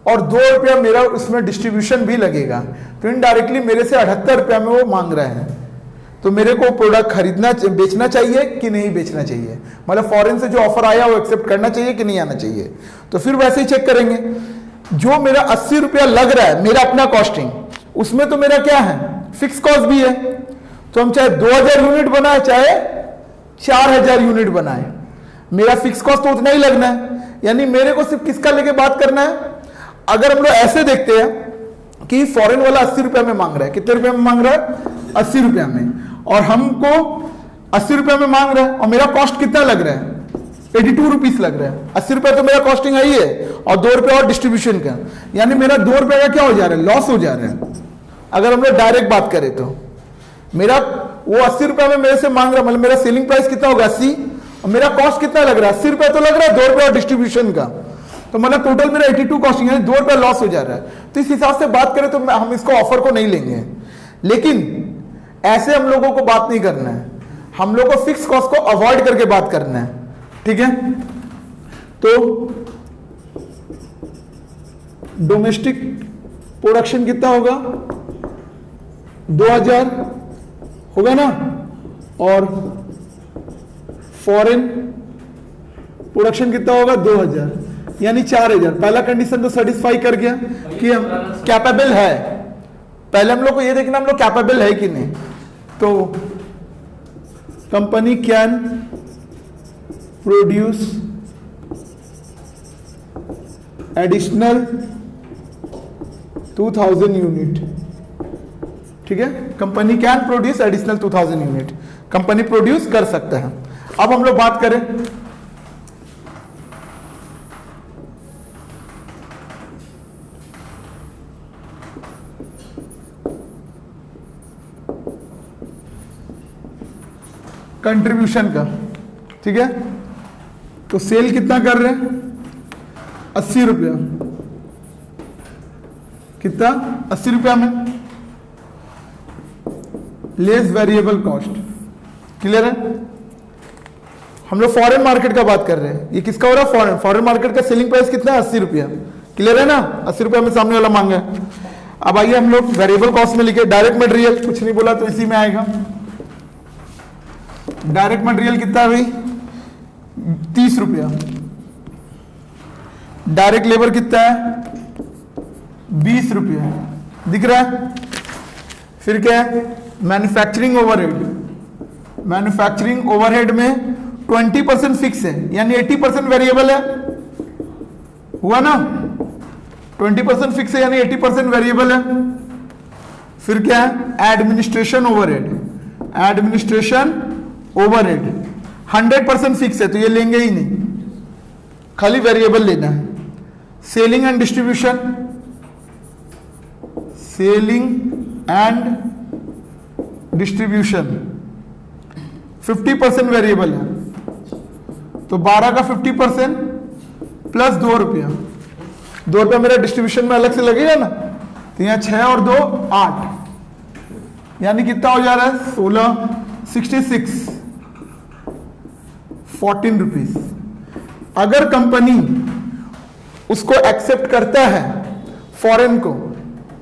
और 2 रुपया मेरा उसमें डिस्ट्रीब्यूशन भी लगेगा, तो इनडायरेक्टली मेरे से 78 रुपया में वो मांग रहे हैं। तो मेरे को प्रोडक्ट खरीदना बेचना चाहिए कि नहीं बेचना चाहिए, मतलब फॉरेन से जो ऑफर आया वो एक्सेप्ट करना चाहिए कि नहीं आना चाहिए। तो फिर वैसे ही चेक करेंगे, जो मेरा 80 रुपया लग रहा है मेरा अपना कॉस्टिंग, उसमें तो मेरा क्या है? फिक्स कॉस्ट भी है। तो हम चाहे 2000 यूनिट बनाए चाहे 4000 यूनिट बनाए, मेरा फिक्स कॉस्ट तो उतना ही लगना है। यानी मेरे को सिर्फ किसका लेके बात करना है? अगर हम लोग ऐसे देखते हैं कि फॉरेन वाला 80 रुपया में मांग रहा है, कितने रुपया में मांग रहा है? 80 रुपया में, और हमको 80 रुपया में मांग रहा है, और मेरा कॉस्ट कितना लग रहा है? 82 रुपीस लग रहा है। 80 रुपया तो मेरा कॉस्टिंग है ही है, और 2 रुपया और डिस्ट्रीब्यूशन का, यानी मेरा 2 रुपया का क्या हो जा रहा है? लॉस हो जा रहा है। अगर हम लोग डायरेक्ट बात करें तो मेरा वो 80 रुपया में मेरे से मांग रहा है, मतलब मेरा सेलिंग प्राइस कितना होगा? 80, और मेरा कॉस्ट कितना लग रहा है? 80 रुपया तो लग रहा है, 2 रुपया और डिस्ट्रीब्यूशन का, तो मतलब टोटल मेरा 82 कॉस्टिंग है, 2 रुपया लॉस हो जा रहा है। तो इस हिसाब से बात करें तो हम इसको ऑफर को नहीं लेंगे। लेकिन ऐसे हम लोगों को बात नहीं करना है, हम लोग को फिक्स कॉस्ट को अवॉइड करके बात करना है, ठीक है। तो डोमेस्टिक प्रोडक्शन कितना होगा? 2000 होगा ना, और फॉरेन प्रोडक्शन कितना होगा 2000, यानी 4000। पहला कंडीशन तो सेटिस्फाई कर गया कि हम कैपेबल है। पहले हम लोग को ये देखना हम लोग कैपेबल है कि नहीं। तो company can produce additional 2000 unit, ठीक है। Company can produce additional 2000 unit, company produce कर सकता है। अब हम लोग बात करें कंट्रीब्यूशन का, ठीक है। तो सेल कितना कर रहे हैं 80 रुपया, कितना 80 रुपया में, लेस वेरिएबल कॉस्ट, क्लियर है। हम लोग फॉरेन मार्केट का बात कर रहे हैं, ये किसका हो रहा है फॉरेन मार्केट का सेलिंग प्राइस कितना है 80 रुपया, क्लियर है ना। 80 रुपया में सामने वाला मांगा है। अब आइए हम लोग वेरिएबल कॉस्ट में लिखे डायरेक्ट मटेरियल, कुछ नहीं बोला तो इसी में आएगा। डायरेक्ट मटेरियल कितना है भाई 30 रुपया, डायरेक्ट लेबर कितना है 20 रुपया, दिख रहा है। फिर क्या है मैन्युफैक्चरिंग ओवरहेड, मैन्युफैक्चरिंग ओवरहेड में 20% फिक्स है, यानी 80% वेरिएबल है, हुआ ना। 20% फिक्स है यानी 80% वेरिएबल है। फिर क्या है administration overhead, administration overhead 100% fix है तो ये लेंगे ही नहीं, खाली वेरिएबल लेना है। Selling and distribution, selling and distribution 50% variable है, तो 12 का 50% प्लस 2 रुपया, 2 रुपया मेरा डिस्ट्रीब्यूशन में अलग से लगेगा ना। तो यहाँ 6 और 2 8, यानी कितना हो जा रहा है 16, 66 14 रुपीज। अगर कंपनी उसको एक्सेप्ट करता है, फॉरेन को,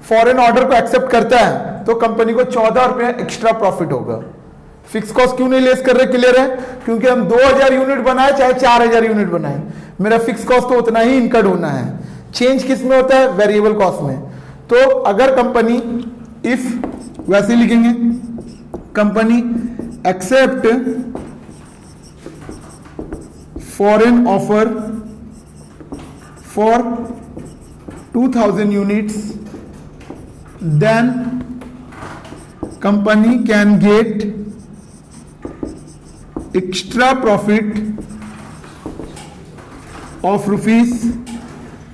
फॉरेन ऑर्डर को एक्सेप्ट करता है तो कंपनी को 14 रुपया एक्स्ट्रा प्रॉफिट होगा। फिक्स कॉस्ट क्यों नहीं लेस कर रहे, क्लियर है। क्योंकि हम 2000 यूनिट बनाए चाहे 4000 यूनिट बनाए, मेरा फिक्स कॉस्ट तो उतना ही इनकर्ड होना है। चेंज किस में होता है वेरिएबल कॉस्ट में। तो अगर कंपनी इफ वैसे लिखेंगे company accept foreign offer for 2000 units, then company can get extra profit of rupees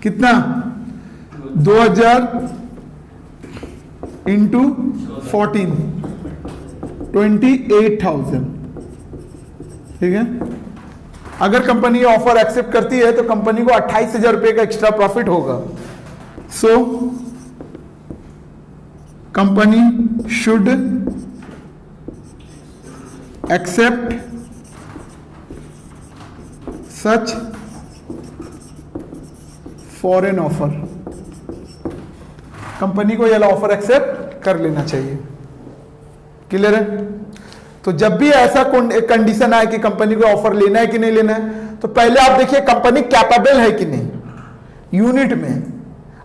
कितना 2000 into 14 28,000, ठीक है। अगर कंपनी ऑफर एक्सेप्ट करती है तो कंपनी को 28,000 रुपए का एक्स्ट्रा प्रॉफिट होगा। सो company should accept such foreign offer, company को यह ऑफर एक्सेप्ट कर लेना चाहिए, क्लियर है। तो जब भी ऐसा कंडीशन आए कि कंपनी को ऑफर लेना है कि नहीं लेना है, तो पहले आप देखिए कंपनी कैपेबल है कि नहीं यूनिट में।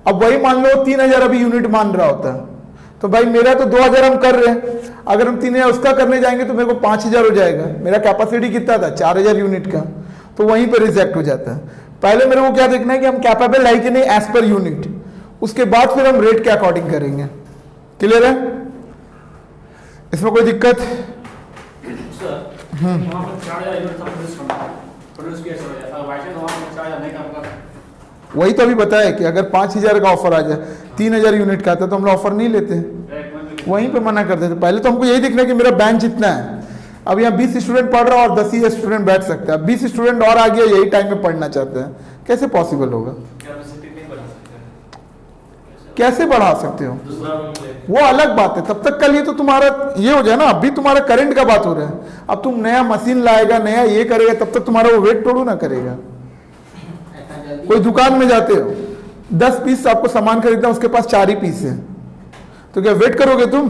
अब वही मान लो 3000 अभी यूनिट मान रहा होता है, तो भाई मेरा तो 2000 हम कर रहे हैं, अगर हम 3000 उसका करने जाएंगे तो मेरे को 5000 हो जाएगा। मेरा कैपेसिटी कितना था 4000 यूनिट का, तो वहीं पर रिजेक्ट हो जाता है। पहले मेरे को क्या देखना है कि हम कैपेबल है कि नहीं एज पर यूनिट, उसके बाद फिर हम रेट के अकॉर्डिंग करेंगे, क्लियर है। इसमें कोई दिक्कत वही तो अभी बताया कि अगर 5000 का ऑफर आ जाए 3000 यूनिट का आता तो हम लोग ऑफर नहीं लेते हैं, वहीं पे मना कर देते। पहले तो हमको यही देखना है कि मेरा बैंक इतना है। अब यहाँ 20 स्टूडेंट पढ़ रहा है और 10 ही स्टूडेंट बैठ सकता है, 20 स्टूडेंट और आ गया यही टाइम में पढ़ना चाहते हैं, कैसे पॉसिबल होगा। कैसे बढ़ा सकते हो वो अलग बात है, तब तक कल ये तो तुम्हारा ये हो जाए ना। अभी तुम्हारा करंट का बात हो रहा है, अब तुम नया मशीन लाएगा नया ये करेगा तब तक तुम्हारा वो वेट तोड़ू ना करेगा। कोई दुकान में जाते हो 10 पीस आपको सामान खरीदना, उसके पास 4 ही पीस है, तो क्या वेट करोगे तुम।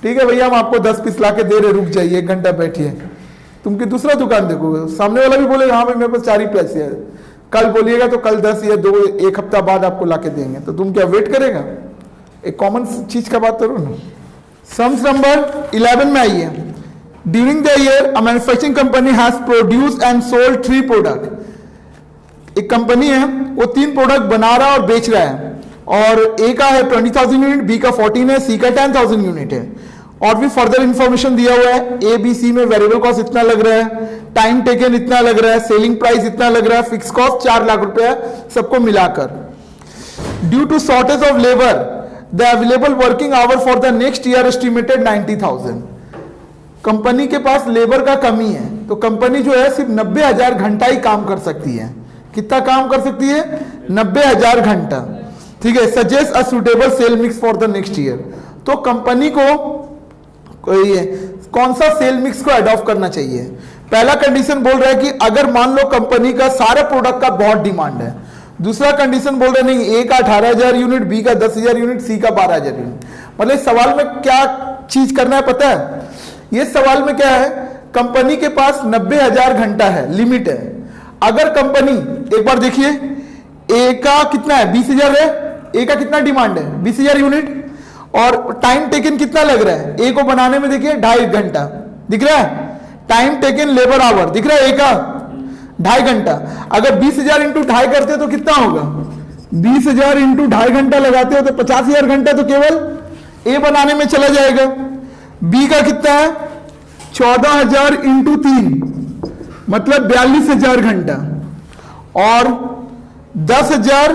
ठीक है भैया, हम आपको 10 पीस ला के दे रहे, रुक जाइए 1 घंटा बैठिए। तुम की दूसरा दुकान देखोगे, सामने वाला भी बोलेगा हाँ भाई मेरे पास 4 ही पैसे है, कल बोलिएगा तो कल 10 या 2 1 हफ्ता बाद आपको ला के देंगे, तो तुम क्या वेट करेगा? एक कॉमन चीज का बात करो ना। सम्स नंबर 11 में आइए। During the year a manufacturing company has produce and sold 3 product. एक कंपनी है वो 3 प्रोडक्ट बना रहा और बेच रहा है, और ए का है 20,000 यूनिट, बी का 14 है, सी का 10,000 यूनिट है, और भी फर्दर इंफॉर्मेशन दिया हुआ है। ए बी सी में वेरिएबल कॉस्ट इतना लग रहा है, टाइम टेकन इतना लग रहा है, सेलिंग प्राइस इतना लग रहा है, फिक्स कॉस्ट 4 लाख रुपया सबको मिलाकर। Due to shortage of labour the available working hour for the next year estimated 90,000। Company के पास लेबर का कमी है, तो कंपनी जो है सिर्फ 90,000 घंटा ही काम कर सकती है। कितना काम कर सकती है? 90,000 घंटा। ठीक है। Suggest a suitable sale mix for the next year. तो कंपनी को कौन सा सेल मिक्स को अडॉप्ट करना चाहिए? पहला कंडीशन बोल रहा है कि अगर मान लो कंपनी का सारे प्रोडक्ट का बहुत डिमांड है। दूसरा कंडीशन बोल रहे नहीं, ए का 18,000 यूनिट, बी का 10,000 यूनिट, सी का 12,000 यूनिट। मतलब इस सवाल में क्या चीज करना है पता है? ये सवाल में क्या है, कंपनी के पास 90,000 घंटा है, लिमिट है। अगर कंपनी, एक बार देखिए, ए का कितना है? 20,000 है। ए का कितना डिमांड है? 20,000 यूनिट। और टाइम टेकन कितना लग रहा है? ए को बनाने में देखिए 2.5 घंटा दिख रहा है। टाइम टेकन लेबर आवर दिख रहा है ए का 2.5 घंटा। अगर 20,000 इंटू 2.5 करते तो कितना होगा? 20,000 इंटू 2.5 घंटा लगाते हो तो 50,000 घंटा तो केवल ए बनाने में चला जाएगा। बी का कितना है? 14,000 इंटू 3 मतलब 42,000 घंटा, और 10,000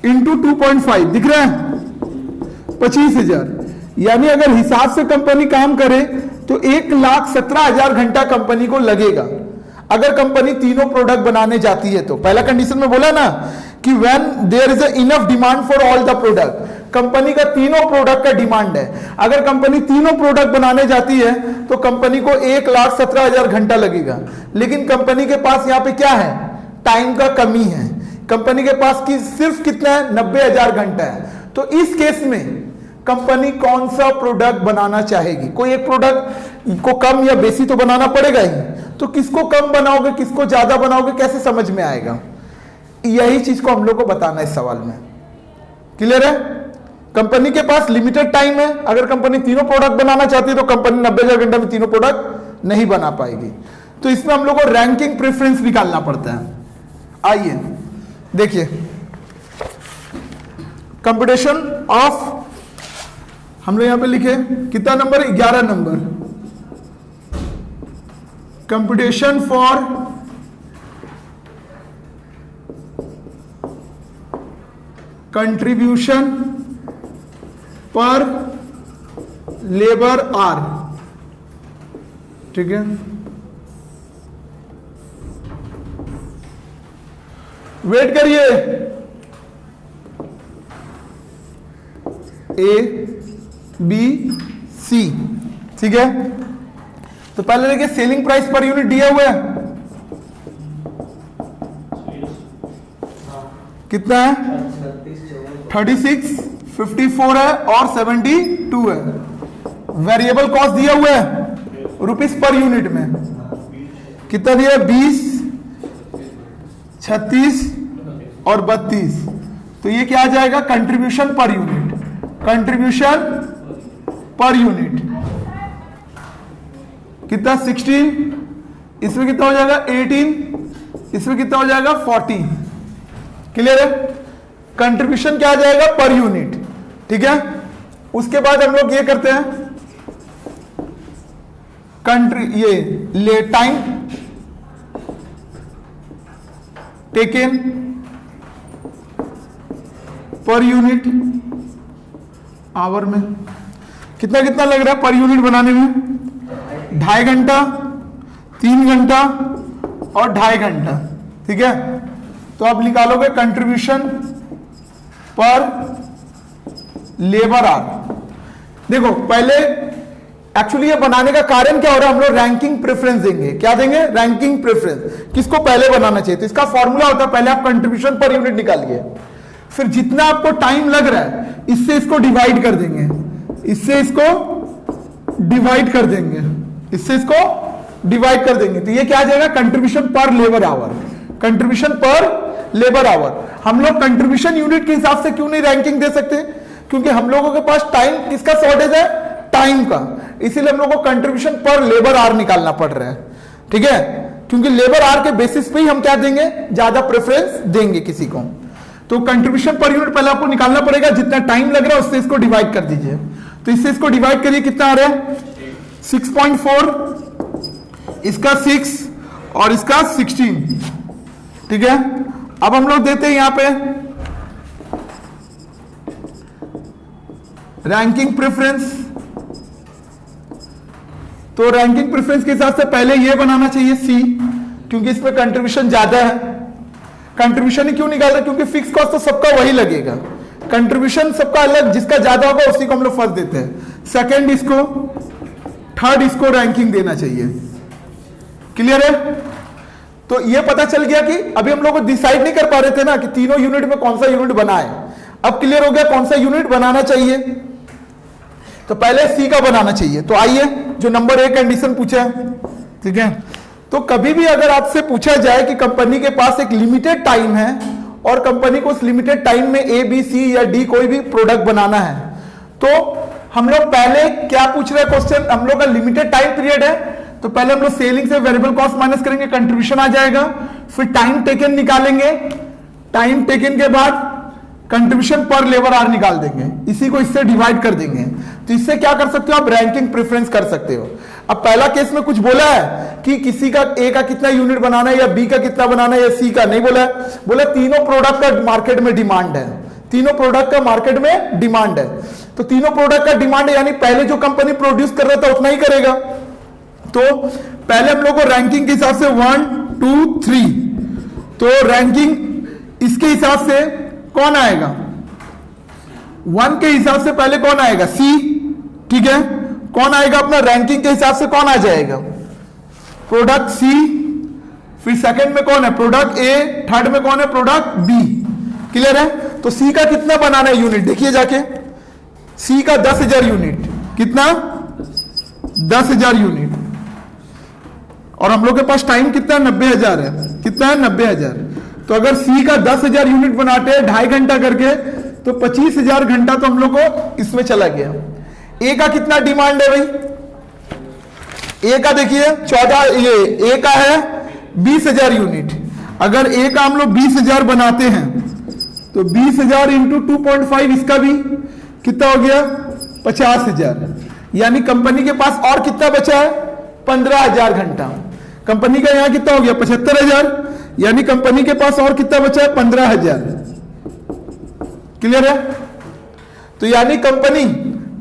इंटू 2.5 दिख रहा है 25,000। यानी अगर हिसाब से कंपनी काम करे तो 1,17,000 घंटा कंपनी को लगेगा। अगर कंपनी तीनों प्रोडक्ट बनाने जाती है तो पहला कंडीशन में बोला ना कि when there is enough demand for all the product, company का तीनों प्रोडक्ट का डिमांड है। अगर कंपनी तीनों प्रोडक्ट बनाने जाती है तो कंपनी को 1,17,000 घंटा लगेगा। लेकिन कंपनी के पास यहां पे क्या है? टाइम का कमी है। कंपनी के पास की सिर्फ कितना है? 90,000 घंटा है। तो इस केस में कंपनी कौन सा प्रोडक्ट बनाना चाहेगी? कोई एक प्रोडक्ट को कम या बेसी तो बनाना पड़ेगा ही। तो किसको कम बनाओगे, किसको ज्यादा बनाओगे, कैसे समझ में आएगा? यही चीज को हम लोग को बताना है इस सवाल में। क्लियर है? कंपनी के पास लिमिटेड टाइम है। अगर कंपनी तीनों प्रोडक्ट बनाना चाहती है तो कंपनी 90,000 घंटा में तीनों प्रोडक्ट नहीं बना पाएगी। तो इसमें हम लोग को रैंकिंग प्रेफरेंस निकालना पड़ता है। आइए देखिए, कंपटीशन ऑफ, हम लोग यहां पे लिखे कितना number? 11 number. Competition for contribution per labour are. ठीक है। वेट करिए, ए बी सी। ठीक है। तो पहले देखिए सेलिंग प्राइस पर यूनिट दिया हुआ है कितना है? 36, 54 है और 72 है। वेरिएबल कॉस्ट दिया हुआ है रुपीस पर यूनिट में कितना दिया? 20, 36 और 32। तो ये क्या आ जाएगा? Contribution per unit. Contribution per unit कितना? 16। इसमें कितना हो जाएगा? 18। इसमें कितना हो जाएगा? 40। क्लियर है? कंट्रीब्यूशन क्या आ जाएगा? Per unit. ठीक है। उसके बाद हम लोग ये करते हैं, ये ले time taken per unit hour में कितना कितना लग रहा है पर यूनिट बनाने में? 2.5 घंटा, 3 घंटा और 2.5 घंटा। ठीक है। तो आप निकालोगे कंट्रीब्यूशन पर लेबर आर। देखो पहले एक्चुअली ये बनाने का कारण क्या हो रहा है? हम लोग रैंकिंग प्रेफरेंस देंगे। क्या देंगे? Ranking preference. किसको पहले बनाना चाहिए? तो इसका फॉर्मूला होता है, पहले आप कंट्रीब्यूशन पर यूनिट निकालिए, फिर जितना आपको टाइम लग रहा है इससे इसको डिवाइड कर देंगे, इससे इसको डिवाइड कर देंगे, इससे इसको डिवाइड कर देंगे, तो ये क्या आ जाएगा, contribution per labour our. Contribution per labour our. हम लोग कंट्रीब्यूशन यूनिट के हिसाब से क्यों नहीं रैंकिंग दे सकते, क्योंकि हम लोगों के पास टाइम किसका शॉर्टेज है, टाइम का, इसीलिए हम लोगों को कंट्रीब्यूशन पर लेबर आवर निकालना पड़ रहा है। ठीक है, क्योंकि लेबर आवर के बेसिस पे ही हम क्या देंगे, ज्यादा प्रेफरेंस देंगे किसी को। तो कंट्रीब्यूशन पर यूनिट पहले आपको निकालना पड़ेगा, जितना टाइम लग रहा है उससे इसको डिवाइड कर दीजिए। तो इससे इसको डिवाइड करिए, कितना आ रहा है 6.4, इसका 6 और इसका 16। ठीक है, अब हम लोग देते हैं यहां पे रैंकिंग प्रेफरेंस। तो रैंकिंग प्रेफरेंस के हिसाब से पहले ये बनाना चाहिए सी, क्योंकि इसमें कंट्रीब्यूशन ज्यादा है। कंट्रीब्यूशन ही क्यों निकाल रहे, क्योंकि फिक्स कॉस्ट तो सबका वही लगेगा, कंट्रीब्यूशन सबका अलग, जिसका ज्यादा होगा उसी को हम लोग फर्स्ट देते हैं, सेकंड इसको, थर्ड इसको रैंकिंग देना चाहिए। क्लियर है? तो ये पता चल गया कि अभी हम लोग डिसाइड नहीं कर पा रहे थे ना कि तीनों यूनिट में कौन सा यूनिट बना है। अब क्लियर हो गया कौन सा यूनिट बनाना चाहिए। तो पहले सी का बनाना चाहिए। तो आइए, जो नंबर 1 कंडीशन पूछा है, ठीक है, तो कभी भी अगर आपसे पूछा जाए कि कंपनी के पास एक लिमिटेड टाइम है और कंपनी को उस लिमिटेड टाइम में ए बी सी या डी कोई भी प्रोडक्ट बनाना है, तो हम लोग पहले क्या पूछ रहे हैं क्वेश्चन, हम लोग का लिमिटेड टाइम पीरियड है, तो पहले हम लोग सेलिंग से वेरिएबल कॉस्ट माइनस करेंगे, कंट्रीब्यूशन आ जाएगा, फिर टाइम टेकन निकालेंगे, टाइम टेकन के बाद कंट्रीब्यूशन पर लेबर आवर निकाल देंगे, इसी को इससे डिवाइड कर देंगे। तो इससे क्या कर सकते हो आप, रैंकिंग प्रेफरेंस कर सकते हो। अब पहला केस में कुछ बोला है कि किसी का ए का कितना यूनिट बनाना है या बी का कितना बनाना है या सी का, नहीं बोला है, बोला तीनों प्रोडक्ट का मार्केट में डिमांड है, तीनों प्रोडक्ट का मार्केट में डिमांड है। तो तीनों प्रोडक्ट का डिमांड है, यानी पहले जो कंपनी प्रोड्यूस कर रहा था उतना ही करेगा। तो पहले हम लोग को रैंकिंग के हिसाब से 1 2 3, तो रैंकिंग इसके हिसाब से कौन आएगा, 1 के हिसाब से पहले कौन आएगा, सी। ठीक है, कौन आएगा अपना रैंकिंग के हिसाब से, कौन आ जाएगा, प्रोडक्ट सी, फिर सेकंड में कौन है, प्रोडक्ट ए, थर्ड में कौन है, प्रोडक्ट बी। क्लियर है? तो सी का कितना बनाना है यूनिट, देखिए जाके, सी का 10,000 यूनिट, कितना 10,000 यूनिट, और हम लोग के पास टाइम कितना 90,000 है, कितना है 90,000। तो अगर सी का 10,000 यूनिट बनाते हैं 2.5 घंटा करके, तो 25,000 घंटा तो हम लोग को इसमें चला गया। ए का कितना डिमांड है भाई, ए का देखिए 14, ये ए का है 20,000 यूनिट। अगर ए का हम लोग 20,000 बनाते हैं तो 20,000 इंटू 2.5, इसका भी कितना हो गया 50,000, यानी कंपनी के पास और कितना बचा है 15,000 घंटा। कंपनी का यहां कितना हो गया 75,000, यानी कंपनी के पास और कितना बचा है 15,000। क्लियर है? तो यानी कंपनी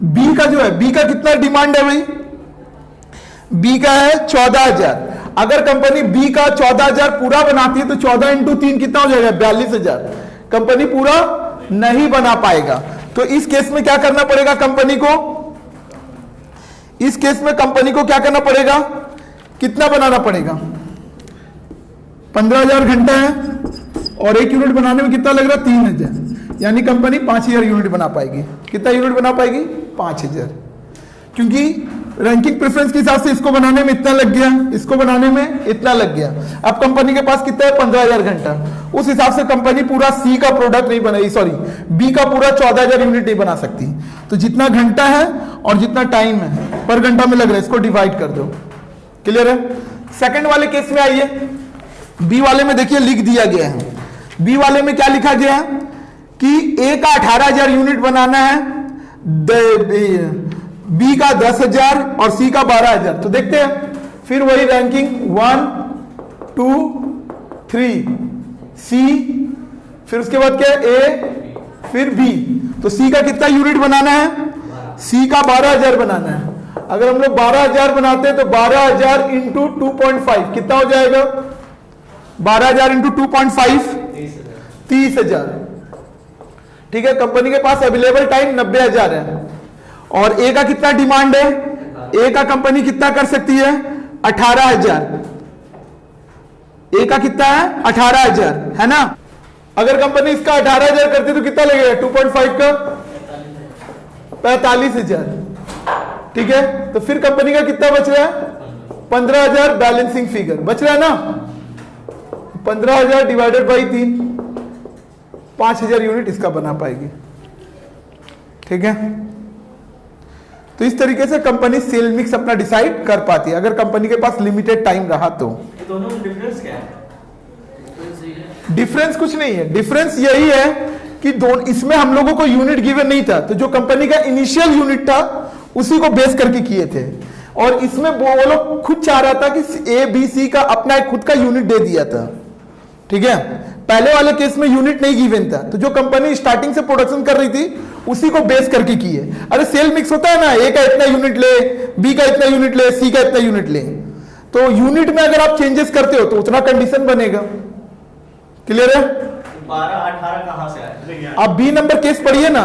बी का जो है, बी का कितना डिमांड है भाई, बी का है 14,000। अगर कंपनी बी का 14,000 पूरा बनाती है तो 14 इंटू 3 कितना हो जाएगा 42,000। कंपनी पूरा नहीं बना पाएगा। तो इस केस में क्या करना पड़ेगा कंपनी को, इस केस में कंपनी को क्या करना पड़ेगा, कितना बनाना पड़ेगा, 15,000 घंटा है और एक यूनिट बनाने में कितना लग रहा है 3,000, यानी कंपनी 5,000 यूनिट बना पाएगी। कितना यूनिट बना पाएगी 5,000, क्योंकि रैंकिंग प्रेफरेंस के हिसाब से इसको बनाने में इतना लग गया, इसको बनाने में इतना लग गया। अब कंपनी के पास कितना है 15,000 घंटा, उस हिसाब से कंपनी पूरा सी का प्रोडक्ट नहीं बनाई, सॉरी बी का पूरा 14,000 यूनिट नहीं बना सकती। तो जितना घंटा है और जितना टाइम है पर घंटा में लग रहा है, इसको डिवाइड कर दो। क्लियर है? सेकंड वाले केस में आइए, बी वाले में देखिए लिख दिया गया है, बी वाले में क्या लिखा गया है कि ए का 18,000 यूनिट बनाना है, बी का 10,000 और सी का 12,000। तो देखते हैं फिर वही रैंकिंग 1 2 3 सी, फिर उसके बाद क्या है ए, फिर बी। तो सी का कितना यूनिट बनाना है, सी का 12,000 बनाना है। अगर हम लोग 12,000 बनाते हैं तो 12,000 इंटू 2.5 कितना हो जाएगा, 12,000 इंटू 2.5 30,000। ठीक है, कंपनी के पास अवेलेबल टाइम 90,000 है और ए का कितना डिमांड है, ए का कंपनी कितना कर सकती है 18,000, ए का कितना है 18,000 है ना। अगर कंपनी इसका 18,000 करती तो कितना लगेगा 2.5 का 45,000। ठीक है, तो फिर कंपनी का कितना बच रहा है? 15,000 बैलेंसिंग फिगर बच रहा है ना। 15,000 डिवाइडेड बाई 3, 5,000 यूनिट इसका बना पाएगी। ठीक है, तो इस तरीके से कंपनी सेल मिक्स अपना डिसाइड कर पाती है, अगर कंपनी के पास लिमिटेड टाइम रहा तो। दोनों में डिफरेंस क्या है? डिफरेंस कुछ नहीं है, डिफरेंस यही है कि दोनों, इसमें हम लोगों को यूनिट गिवन नहीं था, तो जो कंपनी का इनिशियल यूनिट था उसी को बेस करके किए थे, और इसमें वो लोग खुद चाह रहा था कि ए बी सी का अपना एक खुद का यूनिट दे दिया था। ठीक है, पहले वाले केस में यूनिट नहीं गिवन था, तो जो कंपनी स्टार्टिंग से प्रोडक्शन कर रही थी उसी को बेस करके की है। अरे सेल मिक्स होता है ना, ए का इतना यूनिट ले, बी का इतना यूनिट ले, सी का इतना यूनिट ले, तो यूनिट में अगर आप चेंजेस करते हो तो उतना कंडीशन बनेगा। क्लियर है? 12, 18 कहां से आए? आप बी नंबर केस पढ़िए ना,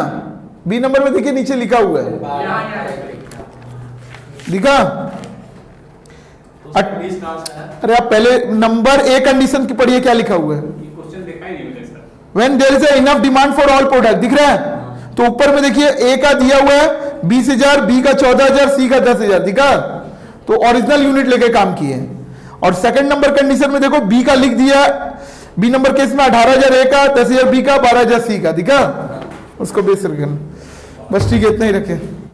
बी नंबर में देखिए नीचे लिखा हुआ है, लिखा। 20 कहां से आया? अरे आप पहले नंबर ए कंडीशन की पढ़िए, क्या लिखा हुआ है? क्वेश्चन देखा ही नहीं मैंने sir. When there is a enough demand for all product, दिख रहा है? तो ऊपर में देखिए ए का दिया हुआ है 20,000, बी का 14,000, सी का 10,000, दिखा? तो ओरिजिनल यूनिट लेके काम किए। और सेकंड नंबर कंडीशन में देखो बी का लिख दिया, बी नंबर केस में 18,000 ए का, 10,000 बी का, 12,000 सी का, दिखा? उसको बेस रखें, बस ठीक है, इतना ही रखें।